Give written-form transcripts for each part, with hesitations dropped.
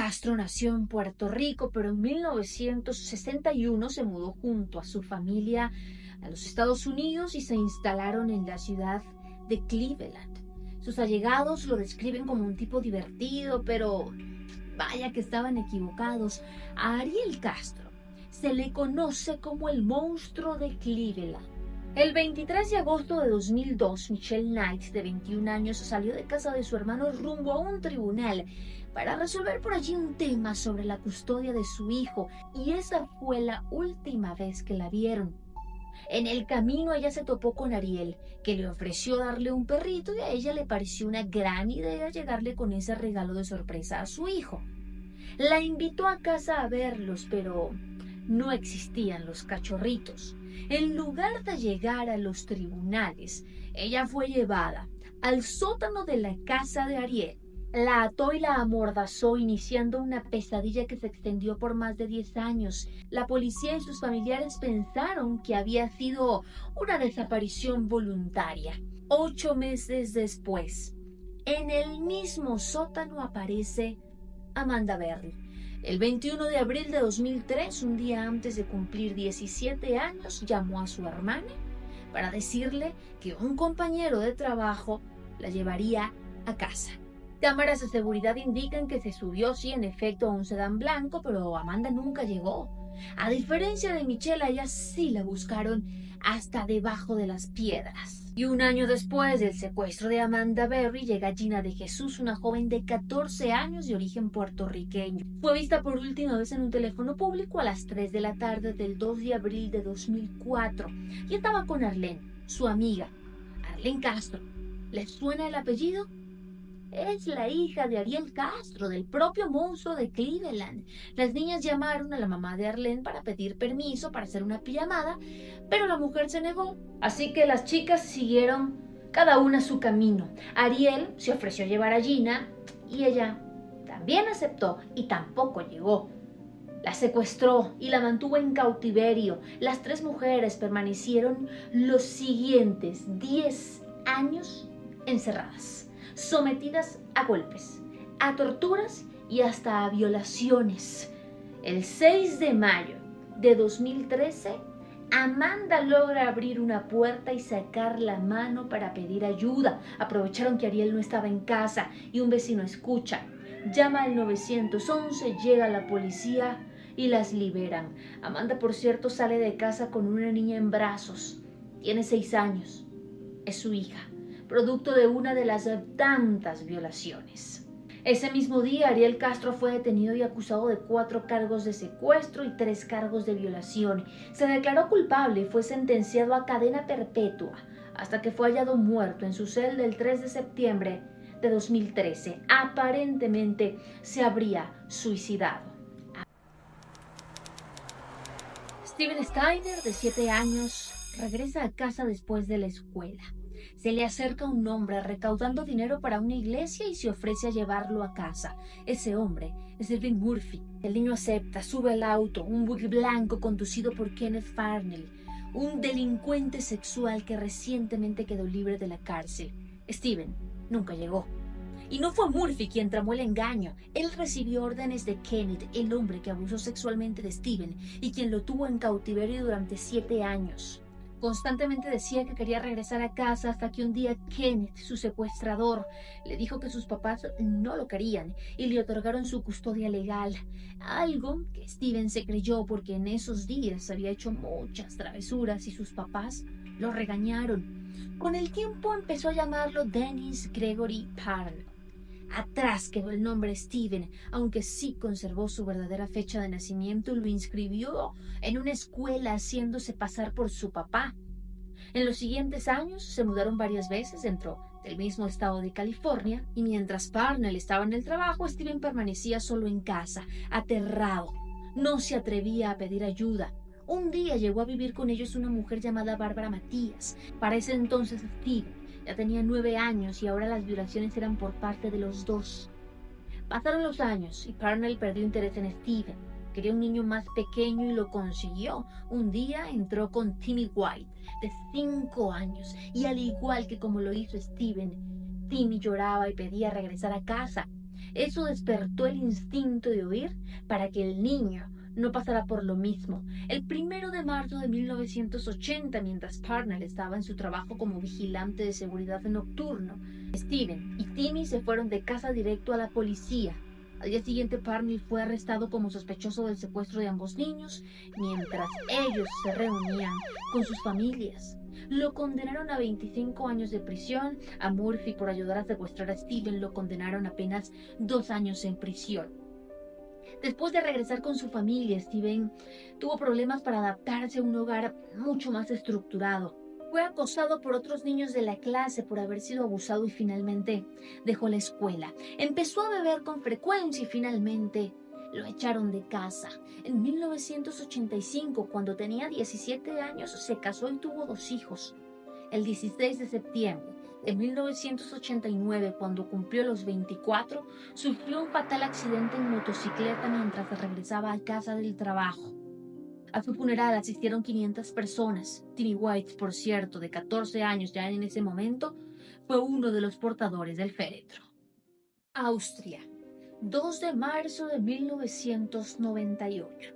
Castro nació en Puerto Rico, pero en 1961 se mudó junto a su familia a los Estados Unidos y se instalaron en la ciudad de Cleveland. Sus allegados lo describen como un tipo divertido, pero vaya que estaban equivocados. A Ariel Castro se le conoce como el monstruo de Cleveland. El 23 de agosto de 2002, Michelle Knight, de 21 años, salió de casa de su hermano rumbo a un tribunal para resolver por allí un tema sobre la custodia de su hijo, y esa fue la última vez que la vieron. En el camino ella se topó con Ariel, que le ofreció darle un perrito, y a ella le pareció una gran idea llegarle con ese regalo de sorpresa a su hijo. La invitó a casa a verlos, pero no existían los cachorritos. En lugar de llegar a los tribunales, ella fue llevada al sótano de la casa de Ariel. La ató y la amordazó, iniciando una pesadilla que se extendió por más de 10 años. La policía y sus familiares pensaron que había sido una desaparición voluntaria. 8 meses después, en el mismo sótano aparece Amanda Berry. El 21 de abril de 2003, un día antes de cumplir 17 años, llamó a su hermana para decirle que un compañero de trabajo la llevaría a casa. Cámaras de seguridad indican que se subió, sí, en efecto, a un sedán blanco, pero Amanda nunca llegó. A diferencia de Michelle, a ella sí la buscaron hasta debajo de las piedras. Y un año después del secuestro de Amanda Berry, llega Gina de Jesús, una joven de 14 años de origen puertorriqueño. Fue vista por última vez en un teléfono público a las 3 de la tarde del 2 de abril de 2004 y estaba con Arlene, su amiga. Arlene Castro. ¿Les suena el apellido? Es la hija de Ariel Castro, del propio monstruo de Cleveland. Las niñas llamaron a la mamá de Arlene para pedir permiso para hacer una pijamada, pero la mujer se negó. Así que las chicas siguieron cada una su camino. Ariel se ofreció a llevar a Gina y ella también aceptó y tampoco llegó. La secuestró y la mantuvo en cautiverio. Las 3 mujeres permanecieron los siguientes 10 años encerradas, sometidas a golpes, a torturas y hasta a violaciones. El 6 de mayo de 2013, Amanda logra abrir una puerta y sacar la mano para pedir ayuda. Aprovecharon que Ariel no estaba en casa y un vecino escucha. Llama al 911, llega la policía y las liberan. Amanda, por cierto, sale de casa con una niña en brazos. Tiene 6 años. Es su hija, producto de una de las tantas violaciones. Ese mismo día, Ariel Castro fue detenido y acusado de 4 cargos de secuestro y 3 cargos de violación. Se declaró culpable y fue sentenciado a cadena perpetua hasta que fue hallado muerto en su celda el 3 de septiembre de 2013. Aparentemente se habría suicidado. Steven Steiner, de 7 años, regresa a casa después de la escuela. Se le acerca un hombre recaudando dinero para una iglesia y se ofrece a llevarlo a casa. Ese hombre es Irving Murphy. El niño acepta, sube al auto, un Buick blanco conducido por Kenneth Farnell, un delincuente sexual que recientemente quedó libre de la cárcel. Steven nunca llegó. Y no fue Murphy quien tramó el engaño. Él recibió órdenes de Kenneth, el hombre que abusó sexualmente de Steven y quien lo tuvo en cautiverio durante 7 años. Constantemente decía que quería regresar a casa hasta que un día Kenneth, su secuestrador, le dijo que sus papás no lo querían y le otorgaron su custodia legal. Algo que Steven se creyó porque en esos días había hecho muchas travesuras y sus papás lo regañaron. Con el tiempo empezó a llamarlo Dennis Gregory Parnell. Atrás quedó el nombre Steven, aunque sí conservó su verdadera fecha de nacimiento y lo inscribió en una escuela haciéndose pasar por su papá. En los siguientes años se mudaron varias veces dentro del mismo estado de California y mientras Parnell estaba en el trabajo, Steven permanecía solo en casa, aterrado. No se atrevía a pedir ayuda. Un día llegó a vivir con ellos una mujer llamada Bárbara Matías. Para ese entonces Steven ya tenía 9 años y ahora las violaciones eran por parte de los dos. Pasaron los años y Parnell perdió interés en Steven. Quería un niño más pequeño y lo consiguió. Un día entró con Timmy White, de 5 años, y al igual que como lo hizo Steven, Timmy lloraba y pedía regresar a casa. Eso despertó el instinto de huir para que el niño no pasara por lo mismo. El 1 de marzo de 1980, mientras Parnell estaba en su trabajo como vigilante de seguridad nocturno, Steven y Timmy se fueron de casa directo a la policía. Al día siguiente, Parnell fue arrestado como sospechoso del secuestro de ambos niños, mientras ellos se reunían con sus familias. Lo condenaron a 25 años de prisión. A Murphy, por ayudar a secuestrar a Steven, lo condenaron a apenas 2 años en prisión. Después de regresar con su familia, Steven tuvo problemas para adaptarse a un hogar mucho más estructurado. Fue acosado por otros niños de la clase por haber sido abusado y finalmente dejó la escuela. Empezó a beber con frecuencia y finalmente lo echaron de casa. En 1985, cuando tenía 17 años, se casó y tuvo 2 hijos. El 16 de septiembre de 1989, cuando cumplió los 24, sufrió un fatal accidente en motocicleta mientras regresaba a casa del trabajo. A su funeral asistieron 500 personas. Timmy White, por cierto, de 14 años ya en ese momento, fue uno de los portadores del féretro. Austria, 2 de marzo de 1998.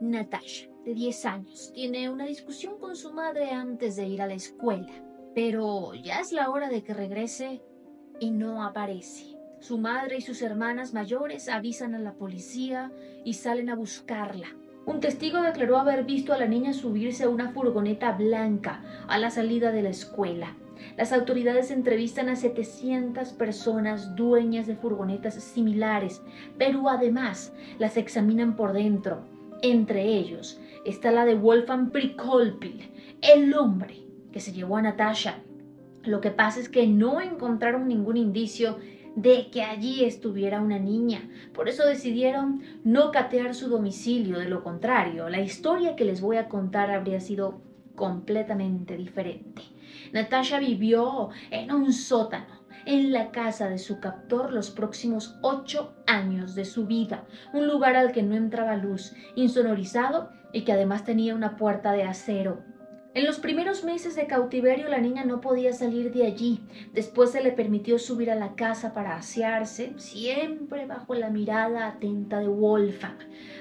Natasha, de 10 años, tiene una discusión con su madre antes de ir a la escuela, pero ya es la hora de que regrese y no aparece. Su madre y sus hermanas mayores avisan a la policía y salen a buscarla. Un testigo declaró haber visto a la niña subirse a una furgoneta blanca a la salida de la escuela. Las autoridades entrevistan a 700 personas dueñas de furgonetas similares, pero además las examinan por dentro. Entre ellos está la de Wolfgang Prikolpil, el hombre que se llevó a Natasha. Lo que pasa es que no encontraron ningún indicio de que allí estuviera una niña. Por eso decidieron no catear su domicilio. De lo contrario, la historia que les voy a contar habría sido completamente diferente. Natasha vivió en un sótano en la casa de su captor los próximos 8 años de su vida, un lugar al que no entraba luz, insonorizado y que además tenía una puerta de acero. En los primeros meses de cautiverio la niña no podía salir de allí. Después se le permitió subir a la casa para asearse, siempre bajo la mirada atenta de Wolfgang.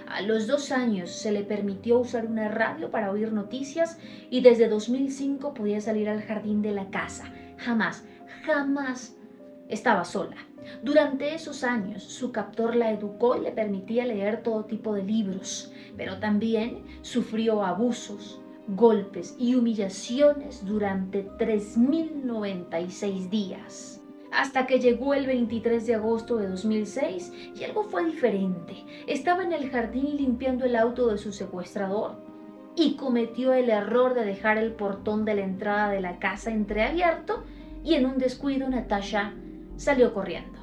A los 2 años se le permitió usar una radio para oír noticias y desde 2005 podía salir al jardín de la casa. Jamás estaba sola. Durante esos años, su captor la educó y le permitía leer todo tipo de libros, pero también sufrió abusos, golpes y humillaciones durante 3.096 días. Hasta que llegó el 23 de agosto de 2006 y algo fue diferente. Estaba en el jardín limpiando el auto de su secuestrador y cometió el error de dejar el portón de la entrada de la casa entreabierto y en un descuido Natasha salió corriendo.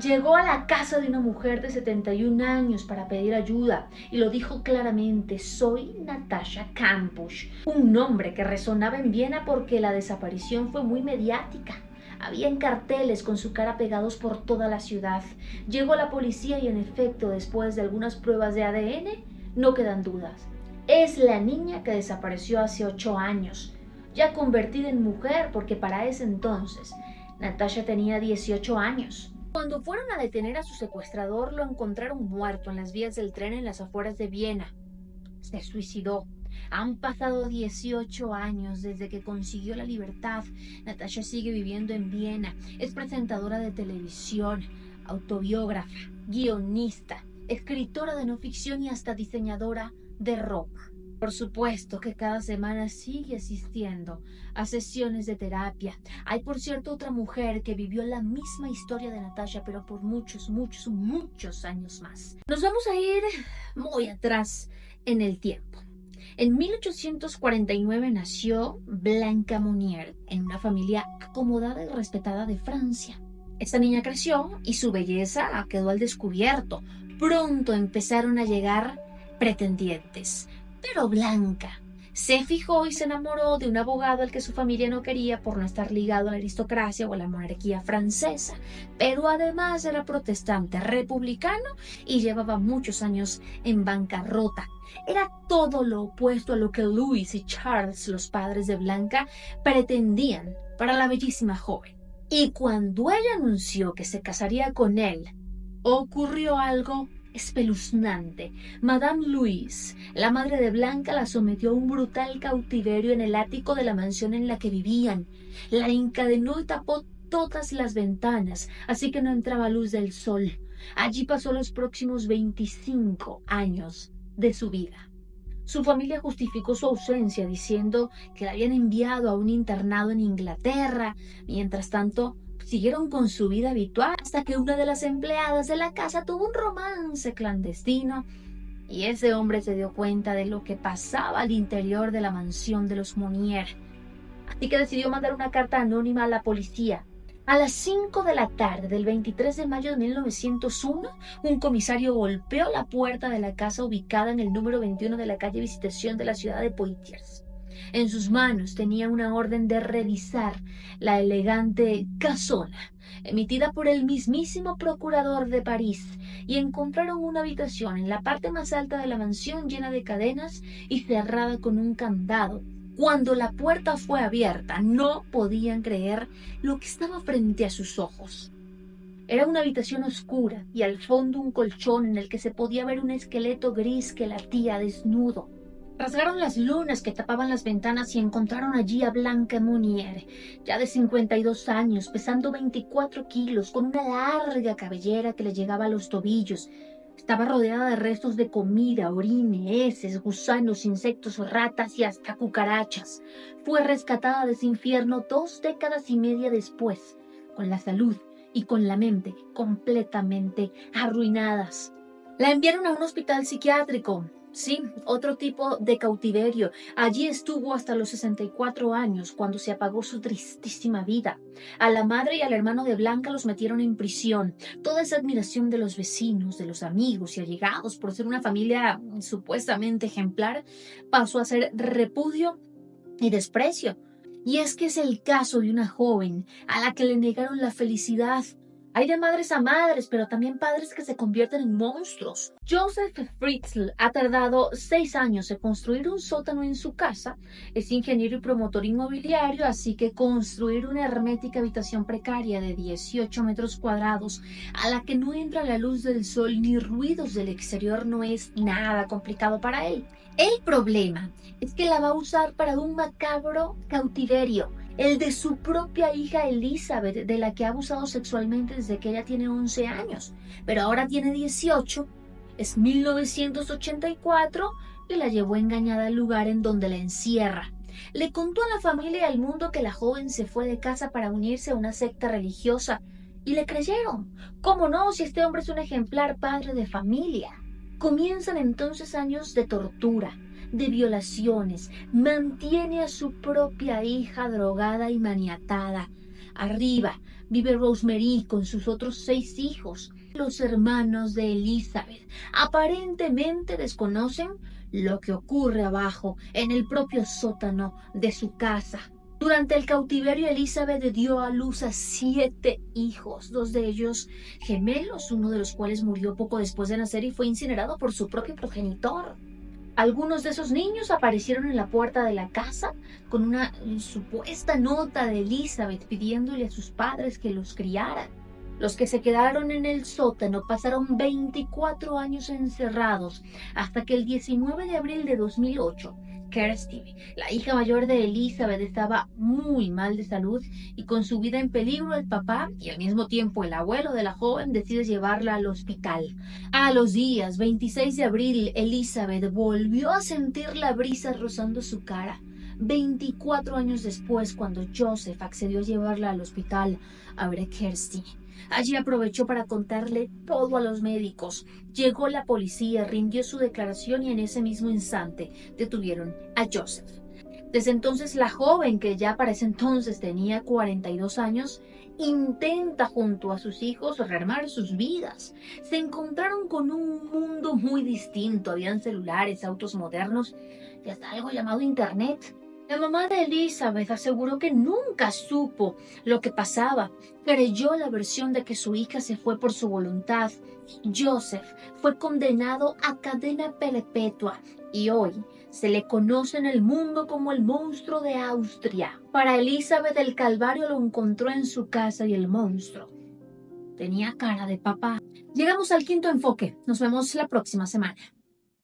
Llegó a la casa de una mujer de 71 años para pedir ayuda y lo dijo claramente: soy Natasha Kampusch, un nombre que resonaba en Viena porque la desaparición fue muy mediática. Habían carteles con su cara pegados por toda la ciudad. Llegó la policía y en efecto, después de algunas pruebas de ADN, no quedan dudas. Es la niña que desapareció hace 8 años, ya convertida en mujer porque para ese entonces Natasha tenía 18 años. Cuando fueron a detener a su secuestrador, lo encontraron muerto en las vías del tren en las afueras de Viena. Se suicidó. Han pasado 18 años desde que consiguió la libertad. Natasha sigue viviendo en Viena. Es presentadora de televisión, autobiógrafa, guionista, escritora de no ficción y hasta diseñadora de ropa. Por supuesto que cada semana sigue asistiendo a sesiones de terapia. Hay, por cierto, otra mujer que vivió la misma historia de Natasha, pero por muchos años más. Nos vamos a ir muy atrás en el tiempo. En 1849 nació Blanca Monnier en una familia acomodada y respetada de Francia. Esta niña creció y su belleza quedó al descubierto. Pronto empezaron a llegar pretendientes. Pero Blanca se fijó y se enamoró de un abogado al que su familia no quería por no estar ligado a la aristocracia o a la monarquía francesa, pero además era protestante, republicano y llevaba muchos años en bancarrota. Era todo lo opuesto a lo que Louis y Charles, los padres de Blanca, pretendían para la bellísima joven. Y cuando ella anunció que se casaría con él, ocurrió algo espeluznante. Madame Louise, la madre de Blanca, la sometió a un brutal cautiverio en el ático de la mansión en la que vivían. La encadenó y tapó todas las ventanas, así que no entraba luz del sol. Allí pasó los próximos 25 años de su vida. Su familia justificó su ausencia diciendo que la habían enviado a un internado en Inglaterra. Mientras tanto, siguieron con su vida habitual hasta que una de las empleadas de la casa tuvo un romance clandestino y ese hombre se dio cuenta de lo que pasaba al interior de la mansión de los Monier. Así que decidió mandar una carta anónima a la policía. A las 5 de la tarde del 23 de mayo de 1901, un comisario golpeó la puerta de la casa ubicada en el número 21 de la calle Visitación de la ciudad de Poitiers. En sus manos tenía una orden de revisar la elegante casona, emitida por el mismísimo procurador de París, y encontraron una habitación en la parte más alta de la mansión llena de cadenas y cerrada con un candado. Cuando la puerta fue abierta, no podían creer lo que estaba frente a sus ojos. Era una habitación oscura y al fondo un colchón en el que se podía ver un esqueleto gris que latía desnudo. Rasgaron las lunas que tapaban las ventanas y encontraron allí a Blanca Monnier, ya de 52 años, pesando 24 kilos, con una larga cabellera que le llegaba a los tobillos. Estaba rodeada de restos de comida, orine, heces, gusanos, insectos, ratas y hasta cucarachas. Fue rescatada de ese infierno 2 décadas y media después, con la salud y con la mente completamente arruinadas. La enviaron a un hospital psiquiátrico. Sí, otro tipo de cautiverio. Allí estuvo hasta los 64 años, cuando se apagó su tristísima vida. A la madre y al hermano de Blanca los metieron en prisión. Toda esa admiración de los vecinos, de los amigos y allegados por ser una familia supuestamente ejemplar, pasó a ser repudio y desprecio. Y es que es el caso de una joven a la que le negaron la felicidad. Hay de madres a madres, pero también padres que se convierten en monstruos. Joseph Fritzl ha tardado 6 años en construir un sótano en su casa. Es ingeniero y promotor inmobiliario, así que construir una hermética habitación precaria de 18 metros cuadrados a la que no entra la luz del sol ni ruidos del exterior no es nada complicado para él. El problema es que la va a usar para un macabro cautiverio, el de su propia hija Elizabeth, de la que ha abusado sexualmente desde que ella tiene 11 años, pero ahora tiene 18, es 1984 y la llevó engañada al lugar en donde la encierra. Le contó a la familia y al mundo que la joven se fue de casa para unirse a una secta religiosa y le creyeron. ¿Cómo no, si este hombre es un ejemplar padre de familia? Comienzan entonces años de tortura, de violaciones. Mantiene a su propia hija drogada y maniatada. Arriba vive Rosemary con sus otros 6 hijos, los hermanos de Elizabeth. Aparentemente desconocen lo que ocurre abajo, en el propio sótano de su casa. Durante el cautiverio, Elizabeth dio a luz a 7 hijos, 2 de ellos gemelos, uno de los cuales murió poco después de nacer y fue incinerado por su propio progenitor. Algunos de esos niños aparecieron en la puerta de la casa con una supuesta nota de Elizabeth pidiéndole a sus padres que los criaran. Los que se quedaron en el sótano pasaron 24 años encerrados hasta que el 19 de abril de 2008, Kirsty, la hija mayor de Elizabeth, estaba muy mal de salud y con su vida en peligro, el papá y al mismo tiempo el abuelo de la joven decide llevarla al hospital. A los días 26 de abril, Elizabeth volvió a sentir la brisa rozando su cara. 24 años después, cuando Joseph accedió a llevarla al hospital a ver a Kirsty. Allí aprovechó para contarle todo a los médicos. Llegó la policía, rindió su declaración y en ese mismo instante detuvieron a Joseph. Desde entonces la joven, que ya para ese entonces tenía 42 años, intenta junto a sus hijos rearmar sus vidas. Se encontraron con un mundo muy distinto. Habían celulares, autos modernos y hasta algo llamado Internet. La mamá de Elizabeth aseguró que nunca supo lo que pasaba. Creyó la versión de que su hija se fue por su voluntad. Joseph fue condenado a cadena perpetua y hoy se le conoce en el mundo como el monstruo de Austria. Para Elizabeth, el calvario lo encontró en su casa y el monstruo tenía cara de papá. Llegamos al quinto enfoque. Nos vemos la próxima semana.